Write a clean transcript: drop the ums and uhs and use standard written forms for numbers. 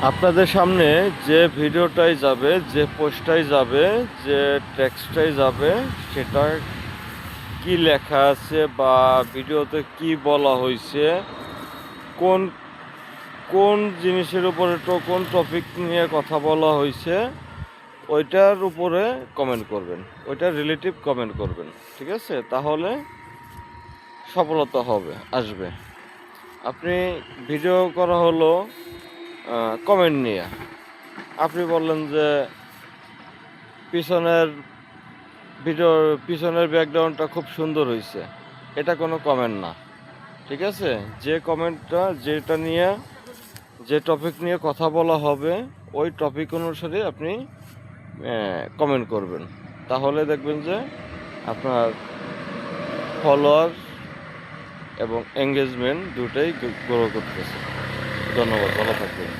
আপনাদের সামনে যে ভিডিওটাই যাবে, যে পোস্টটাই যাবে, যে টেক্সটটাই যাবে, সেটা কি লেখা আছে বা ভিডিওতে কি বলা হয়েছে, কোন কোন জিনিসের উপরে কোন টপিক নিয়ে কথা বলা হয়েছে, ওইটার উপরে কমেন্ট করবেন, ওইটার রিলেটিভ কমেন্ট করবেন। ঠিক আছে? তাহলে সফলতা আসবে। আপনি ভিডিও করা হলো কমেন্ট নিয়ে, আপনি বললেন যে পিছনের পিছনের ব্যাকগ্রাউন্ডটা খুব সুন্দর হয়েছে, এটা কোনো কমেন্ট না। ঠিক আছে? যে কমেন্টটা যে টপিক নিয়ে কথা বলা হবে, ওই টপিক অনুসারে আপনি কমেন্ট করবেন। তাহলে দেখবেন যে আপনার ফলোয়ার এবং এঙ্গেজমেন্ট দুটোই গ্রো করতেছে। ধন্যবাদ, ভালো থাকবেন।